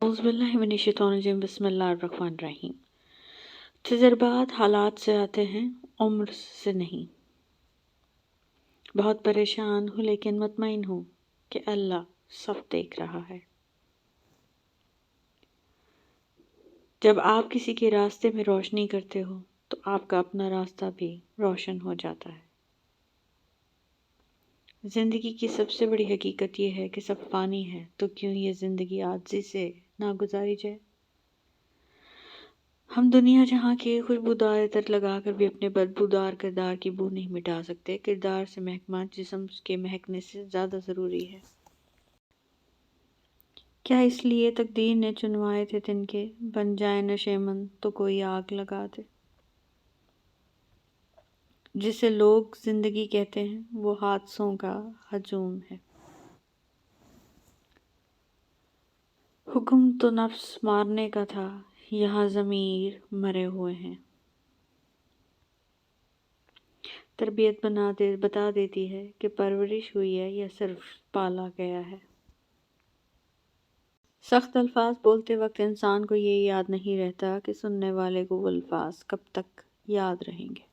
औज़ु बिल्लाहि मिनश शैतानिर रजीम बिस्मिल्लाहिर रहमानिर रहीम। तजर्बात हालात से आते हैं, उम्र से नहीं। बहुत परेशान हूँ लेकिन मुतमईन हूँ कि अल्लाह सब देख रहा है। जब आप किसी के रास्ते में रोशनी करते हो तो आपका अपना रास्ता भी रोशन हो जाता है। ज़िंदगी की सबसे बड़ी हकीकत ये है कि सब फ़ानी है, तो क्यों ये ज़िंदगी आजिज़ी से ना गुजारी जाए। हम दुनिया जहाँ के खुशबूदार इत्र लगाकर भी अपने बदबूदार किरदार की बू नहीं मिटा सकते। किरदार से महकमा जिस्म के महकने से ज़्यादा ज़रूरी है। क्या इसलिए तकदीर ने चुनवाए थे तिनके, बन जाए नशेमन तो कोई आग लगा दे। जिसे लोग ज़िंदगी कहते हैं वो हादसों का हजूम है। हुक्म तो नफ्स मारने का था, यहाँ ज़मीर मरे हुए हैं। तरबियत बता देती है कि परवरिश हुई है या सिर्फ पाला गया है। सख्त अल्फाज बोलते वक्त इंसान को ये याद नहीं रहता कि सुनने वाले को वो अल्फाज कब तक याद रहेंगे।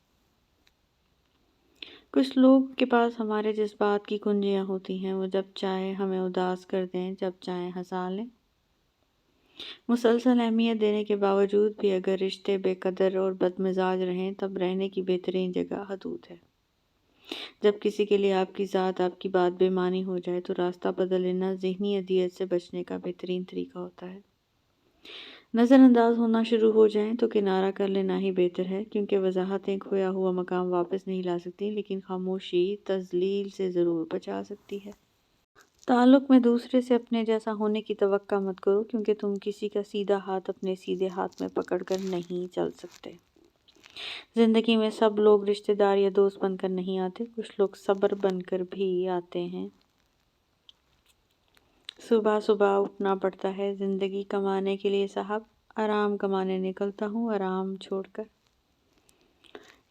कुछ लोग के पास हमारे जज्बात की कुंजियाँ होती हैं, वो जब चाहे हमें उदास कर दें, जब चाहे हंसा लें। मुसलसल अहमियत देने के बावजूद भी अगर रिश्ते बेकदर और बदमिजाज रहें, तब रहने की बेहतरीन जगह हदूद है। जब किसी के लिए आपकी ज़ात आपकी बात बेमानी हो जाए तो रास्ता बदल लेना ज़हनी अदियत से बचने का बेहतरीन तरीका होता है। नज़रअंदाज होना शुरू हो जाएं तो किनारा कर लेना ही बेहतर है, क्योंकि वजाहतें खोया हुआ मकाम वापस नहीं ला सकती, लेकिन खामोशी तज़लील से ज़रूर बचा सकती है। ताल्लुक़ में दूसरे से अपने जैसा होने की तवक्का मत करो, क्योंकि तुम किसी का सीधा हाथ अपने सीधे हाथ में पकड़ कर नहीं चल सकते। ज़िंदगी में सब लोग रिश्तेदार या दोस्त बनकर नहीं आते, कुछ लोग सब्र बनकर भी आते हैं। सुबह सुबह उठना पड़ता है ज़िंदगी कमाने के लिए साहब, आराम कमाने निकलता हूँ आराम छोड़कर।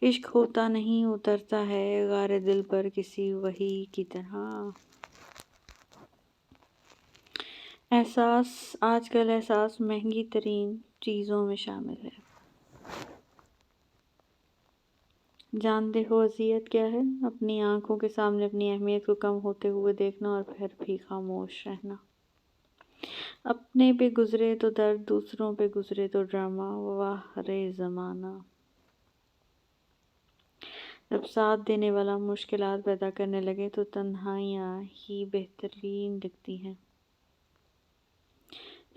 इश्क होता नहीं उतरता है गारे दिल पर किसी वही की तरह। आजकल एहसास महंगी तरीन चीज़ों में शामिल है। जानते हो अज़ियत क्या है? अपनी आंखों के सामने अपनी अहमियत को कम होते हुए देखना और फिर भी खामोश रहना। अपने पे गुजरे तो दर्द, दूसरों पे गुजरे तो ड्रामा, वाह रे ज़माना। जब साथ देने वाला मुश्किलात पैदा करने लगे तो तन्हाइयाँ ही बेहतरीन लगती हैं।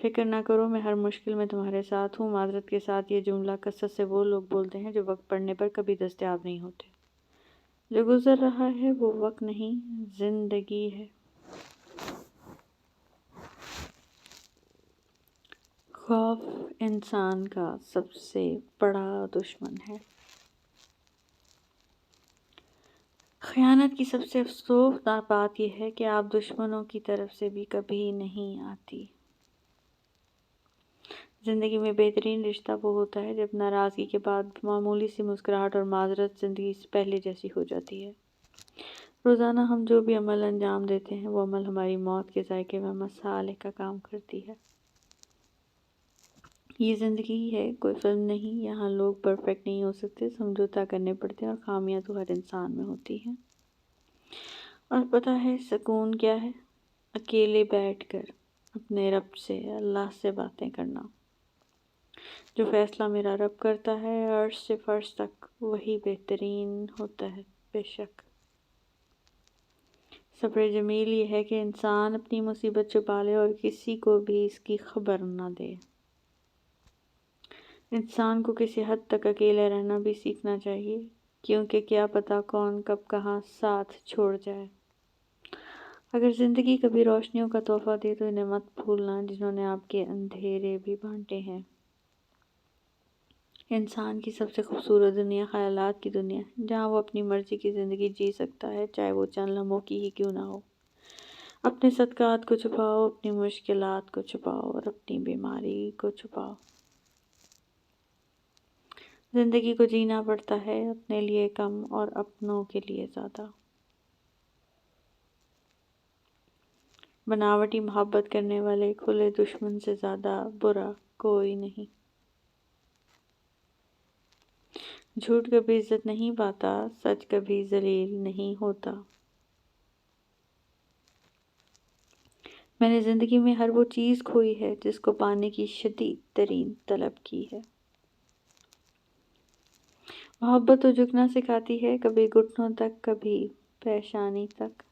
फिक्र ना करो, मैं हर मुश्किल में तुम्हारे साथ हूँ। माजरत के साथ ये जुमला कसरत से वो लोग बोलते हैं जो वक्त पड़ने पर कभी दस्तयाब नहीं होते। जो गुजर रहा है वो वक्त नहीं, जिंदगी है। खौफ इंसान का सबसे बड़ा दुश्मन है। खयानत की सबसे अफसोसनाक बात यह है कि आप दुश्मनों की तरफ से भी कभी नहीं आती। ज़िंदगी में बेहतरीन रिश्ता वो होता है जब नाराज़गी के बाद मामूली सी मुस्कुराहट और माजरत ज़िंदगी से पहले जैसी हो जाती है। रोज़ाना हम जो भी अमल अंजाम देते हैं वो अमल हमारी मौत के जायके में मसाले का काम करती है। ये ज़िंदगी है, कोई फिल्म नहीं। यहाँ लोग परफेक्ट नहीं हो सकते, समझौता करने पड़ते हैं और खामियां तो हर इंसान में होती हैं। और पता है सुकून क्या है? अकेले बैठकर अपने रब से, अल्लाह से बातें करना। जो फ़ैसला मेरा रब करता है अर्श से फ़र्श तक, वही बेहतरीन होता है बेशक। सब्र जमील ये है कि इंसान अपनी मुसीबत छुपा ले और किसी को भी इसकी खबर न दे। इंसान को किसी हद तक अकेले रहना भी सीखना चाहिए, क्योंकि क्या पता कौन कब कहाँ साथ छोड़ जाए। अगर ज़िंदगी कभी रोशनियों का तोहफ़ा दे तो इन्हें मत भूलना, जिन्होंने आपके अंधेरे भी बांटे हैं। इंसान की सबसे खूबसूरत दुनिया ख़यालात की दुनिया, जहाँ वो अपनी मर्ज़ी की ज़िंदगी जी सकता है, चाहे वो चंद लम्हों की ही क्यों ना हो। अपने सदक़ात को छुपाओ, अपनी मुश्किलात को छुपाओ और अपनी बीमारी को छुपाओ। ज़िंदगी को जीना पड़ता है अपने लिए कम और अपनों के लिए ज़्यादा। بناوٹی محبت کرنے والے کھلے دشمن سے زیادہ برا کوئی نہیں۔ جھوٹ کبھی عزت نہیں پاتا، سچ کبھی ذلیل نہیں ہوتا۔ میں نے زندگی میں ہر وہ چیز کھوئی ہے جس کو پانے کی شدید ترین طلب کی ہے۔ محبت تو جھکنا سکھاتی ہے، کبھی گھٹنوں تک، کبھی پیشانی تک۔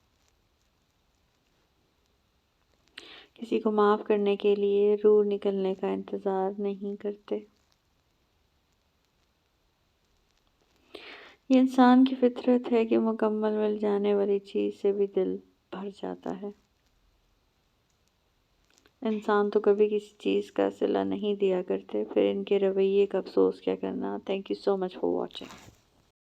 کسی کو معاف کرنے کے لیے روح نکلنے کا انتظار نہیں کرتے۔ یہ انسان کی فطرت ہے کہ مکمل مل جانے والی چیز سے بھی دل بھر جاتا ہے۔ انسان تو کبھی کسی چیز کا صلہ نہیں دیا کرتے، پھر ان کے رویے کا افسوس کیا کرنا۔ Thank you so much for watching.